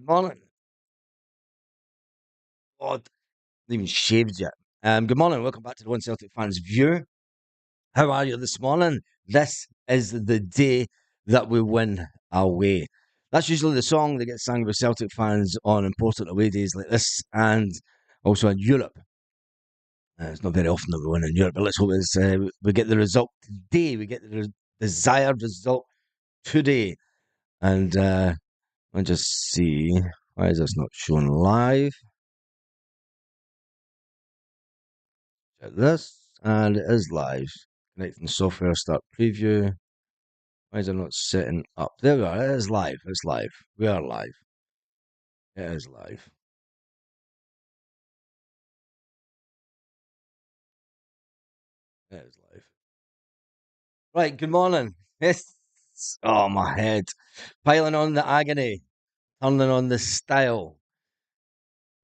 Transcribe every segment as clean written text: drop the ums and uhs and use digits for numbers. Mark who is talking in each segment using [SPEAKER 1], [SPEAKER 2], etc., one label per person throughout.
[SPEAKER 1] Good morning. God, not even shaved yet. Good morning. Welcome back to the One Celtic Fans View. How are you this morning? This is the day that we win away. That's usually the song that gets sung by Celtic fans on important away days like this and also in Europe. It's not very often that we win in Europe, but let's hope we get the result today. We get the desired result today. And I'll just see. Why is this not shown live? Check this, and it is live. Connecting software, start preview. Why is it not setting up? There we are. It is live. It's live. We are live. It is live. It is live. Right. Good morning. Yes. Oh, my head. Piling on the agony, turning on the style.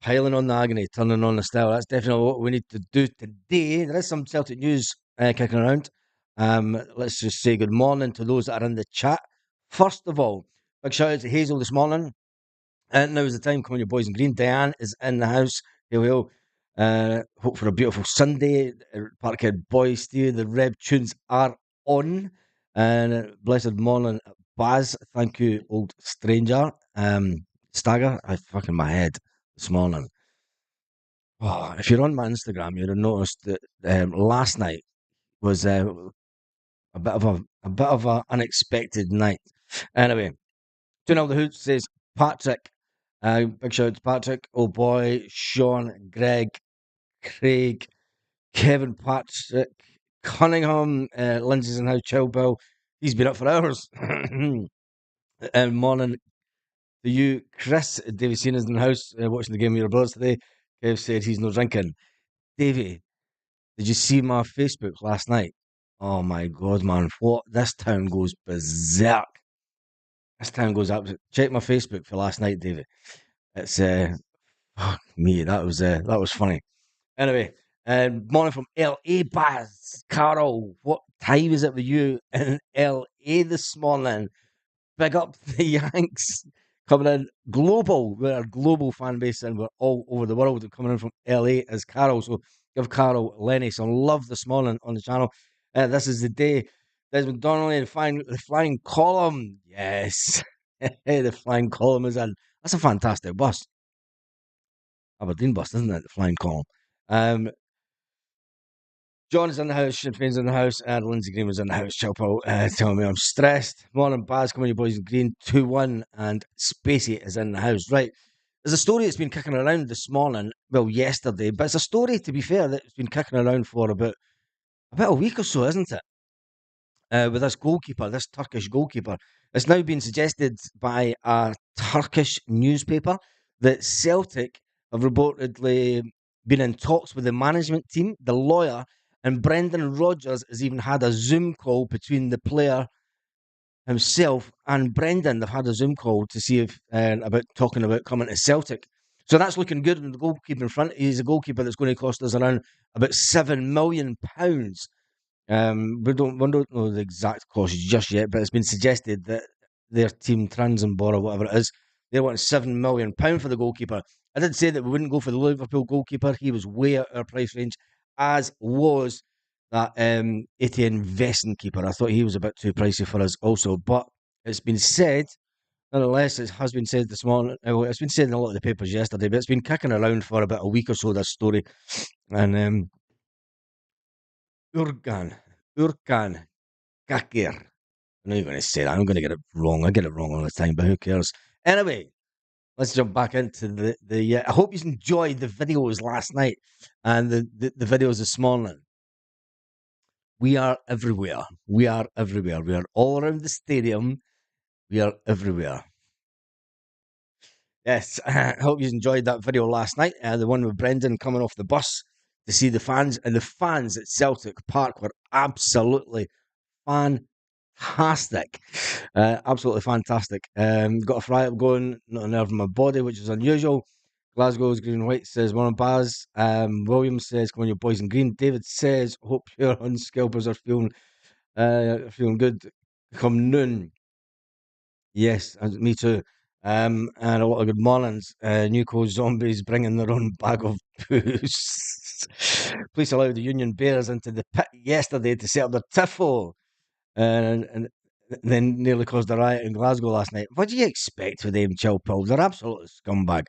[SPEAKER 1] Piling on the agony, turning on the style. That's definitely what we need to do today. There is some Celtic news kicking around. Let's just say good morning to those that are in the chat. First of all, big shout out to Hazel this morning. And now is the time. Come on, your boys in green. Diane is in the house. Here we go. Hope for a beautiful Sunday. Parkhead Boys, Stew. The Reb tunes are on. And blessed morning, Baz. Thank you, old stranger. Stagger. I fucking my head this morning. Oh, if you're on my Instagram, you'd have noticed that last night was a unexpected night. Anyway, doing all the hoots says Patrick. Big shout out to Patrick. Oh boy, Sean, Greg, Craig, Kevin, Patrick, Cunningham, Lindsay's in house, Chilwell. He's been up for hours. Morning to you, Chris. Davey Sena's in the house watching the game with your brothers today. Kev said he's no drinking. Davey, did you see my Facebook last night? Oh my god, man! What this town goes berserk. This town goes up. Check my Facebook for last night, Davey. It's fuck me. That was funny. Anyway, morning from LA, Baz. Carol, what time is it with you in LA this morning? Big up the Yanks coming in global. We're a global fan base and we're all over the world. And coming in from LA is Carol. So give Carol Lenny some love this morning on the channel. This is the day. Desmond Donnelly, the flying column. Yes. The flying column is in. That's a fantastic bus. Aberdeen bus, isn't it? The flying column. Um, John is in the house, Sinn Féin's in the house, and Lindsay Green was in the house. Chilpo telling me I'm stressed. Morning, Baz, come on, you boys in green, 2-1, and Spacey is in the house. Right, there's a story that's been kicking around this morning, well, yesterday, but it's a story, to be fair, that's been kicking around for about a week or so, isn't it? With this goalkeeper, this Turkish goalkeeper. It's now been suggested by a Turkish newspaper that Celtic have reportedly been in talks with the management team, the lawyer, and Brendan Rodgers has even had a Zoom call between the player himself and Brendan. They've had a Zoom call to see if about talking about coming to Celtic. So that's looking good. And the goalkeeper in front, he's a goalkeeper that's going to cost us around about £7 million. We don't know the exact cost just yet, but it's been suggested that their team Transenbor or whatever it is, they want £7 million for the goalkeeper. I did say that we wouldn't go for the Liverpool goalkeeper. He was way out our price range, as was that Etienne Vesson keeper. I thought he was a bit too pricey for us also, but it's been said. Nonetheless, it has been said this morning. It's been said in a lot of the papers yesterday, but it's been kicking around for about a week or so. This story, and Urkan Kakir. I know you're going to say that. I'm going to get it wrong. I get it wrong all the time, but who cares? Anyway, let's jump back into the. I hope you enjoyed the videos last night and the videos this morning. We are everywhere. We are everywhere. We are all around the stadium. We are everywhere. Yes, I hope you enjoyed that video last night. The one with Brendan coming off the bus to see the fans. And the fans at Celtic Park were absolutely fantastic. Absolutely fantastic. Got a fry up going, not a nerve in my body, which is unusual. Glasgow's Green and White says, one on Baz. Williams says, come on, your boys in green. David says, hope your unscalpers are feeling good come noon. Yes, me too. And a lot of good mornings. Newco zombies bringing their own bag of booze. Police allowed the Union Bears into the pit yesterday to set up their tiffo, and then nearly caused a riot in Glasgow last night. What do you expect with them Chilpil? They're absolute scumbag.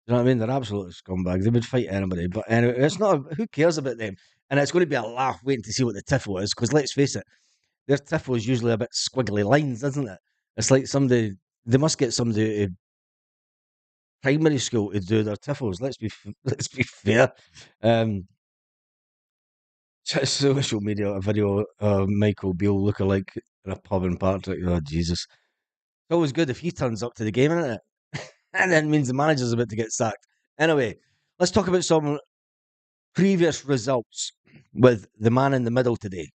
[SPEAKER 1] You know what I mean? They're absolute scumbags. They would fight anybody. But anyway, it's not. Who cares about them? And it's going to be a laugh waiting to see what the tiffo is. Because let's face it, their tiffo is usually a bit squiggly lines, isn't it? It's like somebody. They must get somebody primary school to do their tiffles. Let's be fair. Um, social media a video of Michael Beale lookalike in a pub in Partick. Oh Jesus! It's always good if he turns up to the game, isn't it? And then means the manager's about to get sacked. Anyway, let's talk about some previous results with the man in the middle today.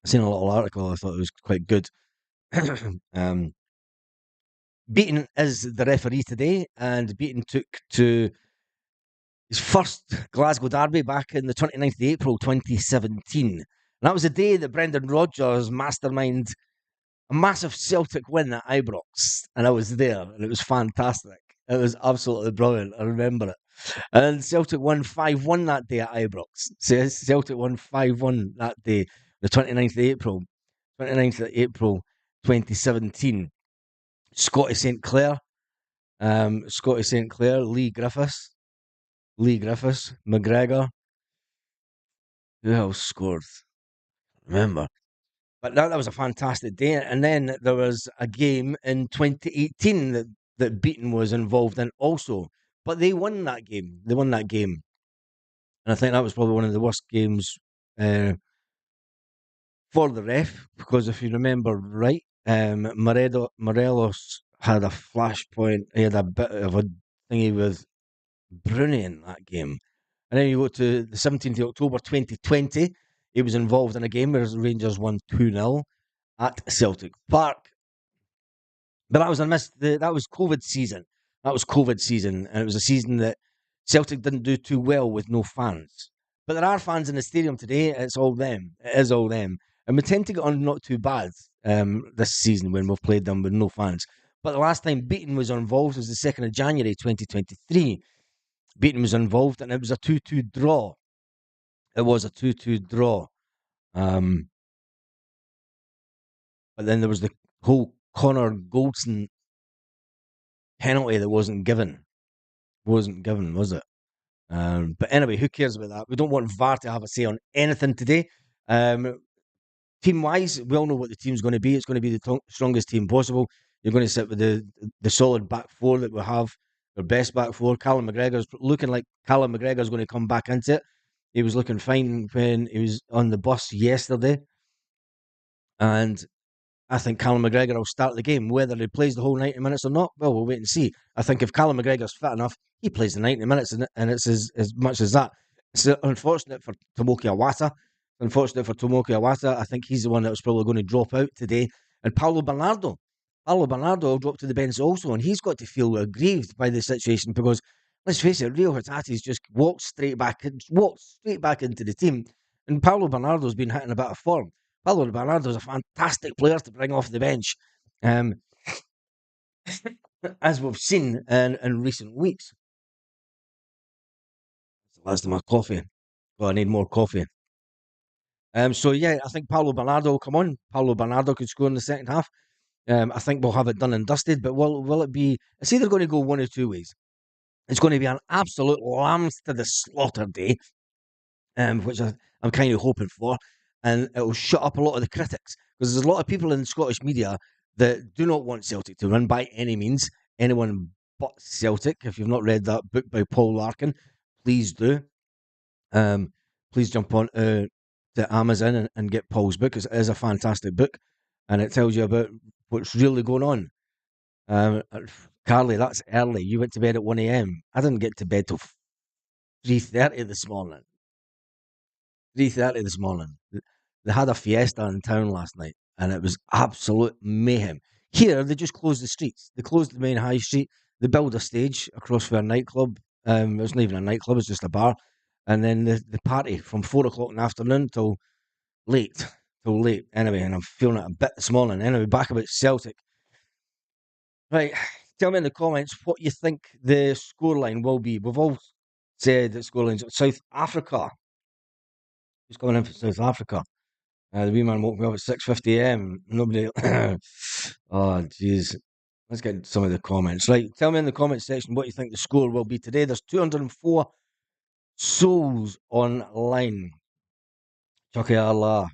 [SPEAKER 1] I seen a little article. I thought it was quite good. um, Beaton is the referee today, and Beaton took to his first Glasgow derby back in the 29th of April 2017. And that was the day that Brendan Rodgers masterminded a massive Celtic win at Ibrox. And I was there, and it was fantastic. It was absolutely brilliant. I remember it. And Celtic won 5-1 that day at Ibrox. So Celtic won 5-1 that day, the 29th of April 2017. Scotty St. Clair, Lee Griffiths, McGregor. Who else scored? Remember. But that was a fantastic day. And then there was a game in 2018 that Beaton was involved in also. But they won that game. And I think that was probably one of the worst games for the ref, because if you remember right, Morelos had a flashpoint. He had a bit of a thingy with Bruni in that game. And then you go to the 17th of October 2020. He was involved in a game where Rangers won 2-0 at Celtic Park. But that was that was COVID season. And it was a season that Celtic didn't do too well with no fans. But there are fans in the stadium today. It's all them. It is all them. And we tend to get on not too bad this season when we've played them with no fans. But the last time Beaton was involved was the 2nd of January 2023. Beaton was involved, and it was a 2-2 draw. It was a 2-2 draw. But then there was the whole Connor Goldson penalty that wasn't given. Was it? But anyway, who cares about that? We don't want VAR to have a say on anything today. Team-wise, we all know what the team's going to be. It's going to be the strongest team possible. You're going to sit with the solid back four that we have, our best back four. Callum McGregor's looking like Callum McGregor's going to come back into it. He was looking fine when he was on the bus yesterday. And I think Callum McGregor will start the game. Whether he plays the whole 90 minutes or not, well, we'll wait and see. I think if Callum McGregor's fit enough, he plays the 90 minutes, and it's as much as that. It's unfortunate for Tomoki Iwata. I think he's the one that was probably going to drop out today. And Paulo Bernardo will drop to the bench also, and he's got to feel aggrieved by the situation because, let's face it, Rio Hurtate's just walked straight back into the team, and Paulo Bernardo's been hitting a bit of form. Paulo Bernardo is a fantastic player to bring off the bench, as we've seen in recent weeks. That's the last of my coffee. Well, I need more coffee. So yeah, I think Paulo Bernardo will come on. Paulo Bernardo could score in the second half. I think we'll have it done and dusted. But will it be? It's either going to go one or two ways. It's going to be an absolute lambs to the slaughter day, which I'm kind of hoping for, and it will shut up a lot of the critics because there's a lot of people in Scottish media that do not want Celtic to win by any means. Anyone but Celtic. If you've not read that book by Paul Larkin, please do. Please jump on to Amazon and get Paul's book, because it is a fantastic book, and it tells you about what's really going on. Carly, that's early. You went to bed at 1 a.m. I didn't get to bed till 3:30 this morning. 3:30 this morning. They had a fiesta in town last night, and it was absolute mayhem. Here, they just closed the streets. They closed the main high street. They built a stage across for a nightclub. It wasn't even a nightclub, it was just a bar. And then the party from 4 o'clock in the afternoon till late. Anyway, and I'm feeling it a bit this morning. Anyway, back about Celtic. Right, tell me in the comments what you think the scoreline will be. We've all said that scorelines. South Africa. Who's coming in for South Africa? The wee man woke me up at 6:50 a.m. Nobody. Oh, jeez. Let's get some of the comments. Right, tell me in the comment section what you think the score will be today. There's 204 souls online. Chucky Allah.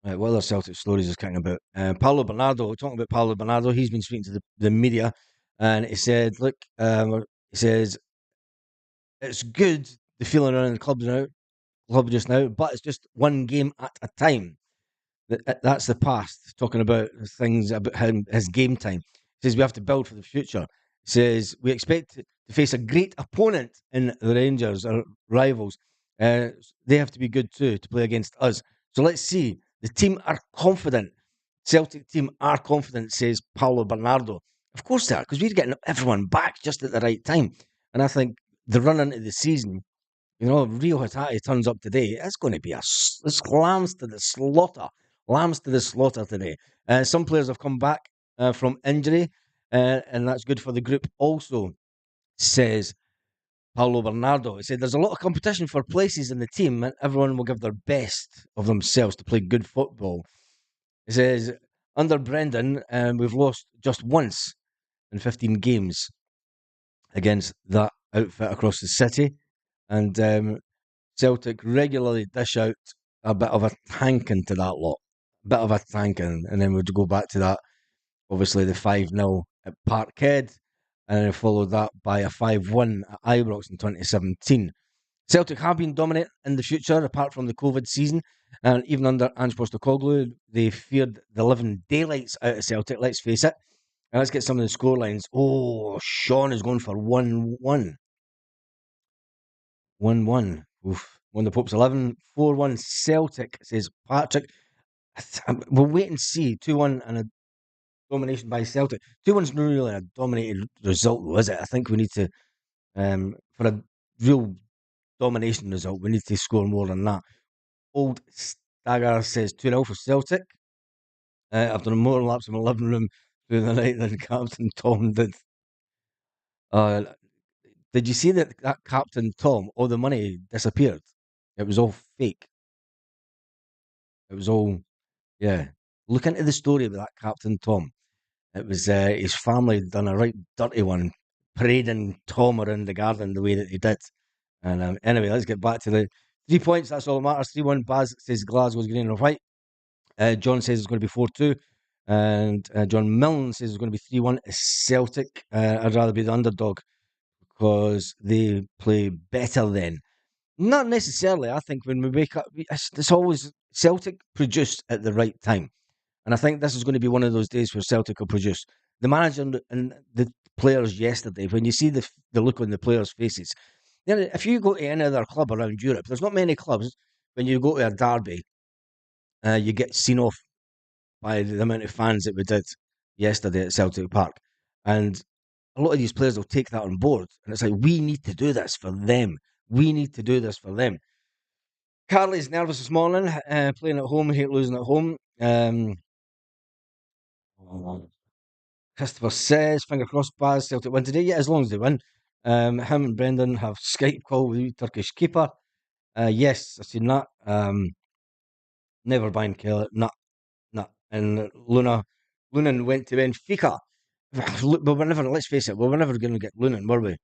[SPEAKER 1] Right, what other Celtic stories is kicking about? Paulo Bernardo, talking about Paulo Bernardo, he's been speaking to the media and he said, look, he says, it's good the feeling around the club just now, but it's just one game at a time. That's the past, talking about things about his game time. He says we have to build for the future. He says we expect to face a great opponent in the Rangers, our rivals. They have to be good too to play against us. So let's see. The team are confident. Celtic team are confident, says Paulo Bernardo. Of course they are, because we're getting everyone back just at the right time. And I think the run into the season, Rio Hatate turns up today. It's going to be it's lambs to the slaughter. Lambs to the slaughter today. Some players have come back from injury, and that's good for the group also, says Paulo Bernardo. He said there's a lot of competition for places in the team, and everyone will give their best of themselves to play good football. He says, under Brendan, we've lost just once in 15 games against that outfit across the city. And Celtic regularly dish out a bit of a tanking to that lot. A bit of a tanking. And then we'd go back to that, obviously, the 5-0 at Parkhead. And then followed that by a 5-1 at Ibrox in 2017. Celtic have been dominant in the future, apart from the COVID season. And even under Ange Postecoglou, they feared the living daylights out of Celtic, let's face it. And let's get some of the scorelines. Oh, Sean is going for 1-1. 1-1. Oof. Won the Pope's 11. 4-1 Celtic, says Patrick. We'll wait and see. 2-1 and a domination by Celtic. 2-1's not really a dominated result, though, is it? I think we need to, for a real domination result, we need to score more than that. Old Stagger says 2-0 for Celtic. I've done more laps in my living room through the night than Captain Tom did. Did you see that Captain Tom, all the money disappeared? It was all fake. It was all, yeah. Look into the story of that Captain Tom. It was his family done a right dirty one, parading Tom around the garden the way that they did. And anyway, let's get back to the 3 points. That's all that matters. 3-1 Baz says Glasgow's green and white. John says it's going to be 4-2. And John Milne says it's going to be 3-1 Celtic. I'd rather be the underdog because they play better then. Not necessarily. I think when we wake up, it's always Celtic produced at the right time. And I think this is going to be one of those days where Celtic will produce. The manager and the players yesterday, when you see the look on the players' faces, if you go to any other club around Europe, there's not many clubs, when you go to a derby, you get seen off by the amount of fans that we did yesterday at Celtic Park. And a lot of these players will take that on board. And it's like, we need to do this for them. We need to do this for them. Carly's nervous this morning, playing at home, hate losing at home. Christopher says, finger crossed, Baz, Celtic win today. Yeah, as long as they win. Him and Brendan have Skype call with the Turkish keeper. Yes, I've seen that. Never buying Keller. Nah. And Lunan went to Benfica. But we're never, let's face it, we were never going to get Lunan, were we?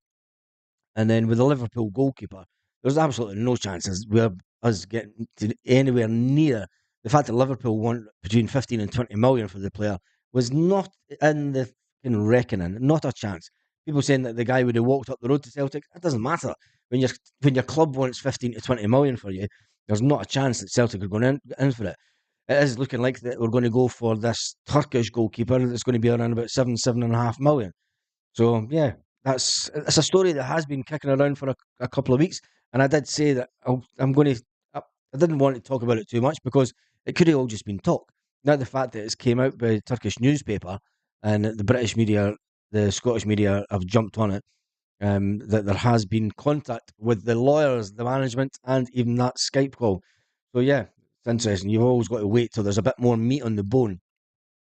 [SPEAKER 1] And then with the Liverpool goalkeeper, there's absolutely no chances we're us getting to anywhere near the fact that Liverpool want between 15 and 20 million for the player was not in the reckoning, not a chance. People saying that the guy would have walked up the road to Celtic, it doesn't matter. When your club wants 15 to 20 million for you, there's not a chance that Celtic are going in for it. It is looking like that we're going to go for this Turkish goalkeeper that's going to be around about 7.5 million. So yeah, it's a story that has been kicking around for a couple of weeks, and I did say that I'm going to. I didn't want to talk about it too much because it could have all just been talk. Now the fact that it's came out by a Turkish newspaper and the British media, the Scottish media have jumped on it, that there has been contact with the lawyers, the management, and even that Skype call. So yeah, it's interesting. You've always got to wait till there's a bit more meat on the bone,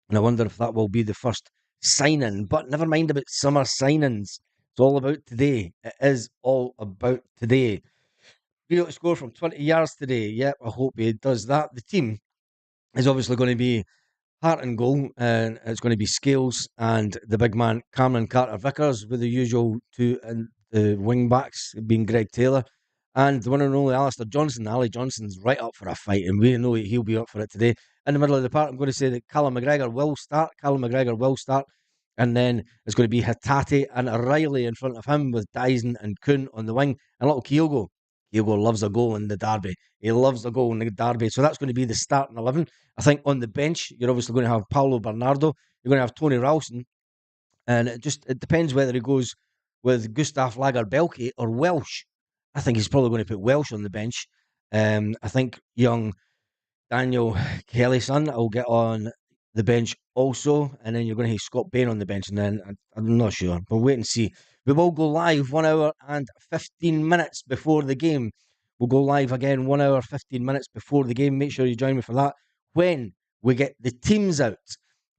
[SPEAKER 1] and I wonder if that will be the first signing. But never mind about summer signings. It's all about today. It is all about today. Rio to score from 20 yards today. Yep, I hope he does that. The team is obviously going to be Hart and goal, and it's going to be Scales and the big man Cameron Carter-Vickers with the usual two and the wing backs being Greg Taylor and the one and only Alistair Johnson. Ali Johnson's right up for a fight, and we know he'll be up for it today. In the middle of the park, I'm going to say that Callum McGregor will start. And then it's going to be Hatate and Riley in front of him with Dyson and Kuhn on the wing, and little Kyogo. Kyogo loves a goal in the derby. He loves a goal in the derby. So that's going to be the starting 11. I think on the bench, you're obviously going to have Paulo Bernardo. You're going to have Tony Ralston. And it depends whether he goes with Gustav Lagerbielke or Welsh. I think he's probably going to put Welsh on the bench. I think young Daniel Kelly's son will get on the bench also, and then you're going to have Scott Bain on the bench, and then I'm not sure, but wait and see. We will go live 1 hour and 15 minutes before the game. We'll go live again 1 hour 15 minutes before the game. Make sure you join me for that when we get the teams out,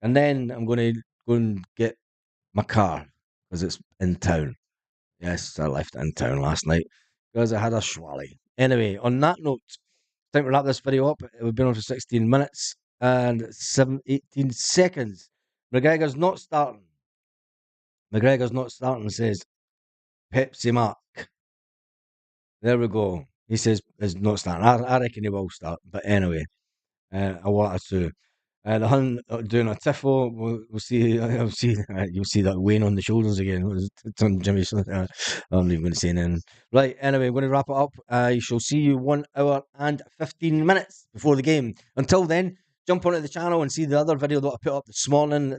[SPEAKER 1] and then I'm going to go and get my car because it's in town. Yes, I left it in town last night because I had a schwally. Anyway, on that note, time to wrap this video up. We've been on for 16 minutes and 18 seconds. McGregor's not starting. Says Pepsi Mark. There we go. He says is not starting. I reckon he will start. But anyway, I wanted to. The Hun doing a tiffo. We'll see. I'll see. You'll see that weighing on the shoulders again. It's on Jimmy. I'm not even going to say anything. Right. Anyway, I'm going to wrap it up. I shall see you 1 hour and 15 minutes before the game. Until then, jump onto the channel and see the other video that I put up this morning.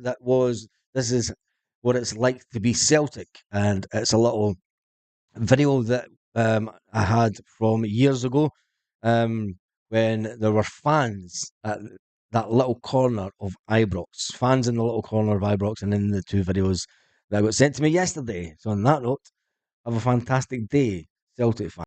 [SPEAKER 1] This is what it's like to be Celtic, and it's a little video that I had from years ago when there were fans at that little corner of Ibrox. Fans in the little corner of Ibrox, and in the two videos that got sent to me yesterday. So on that note, have a fantastic day, Celtic fans.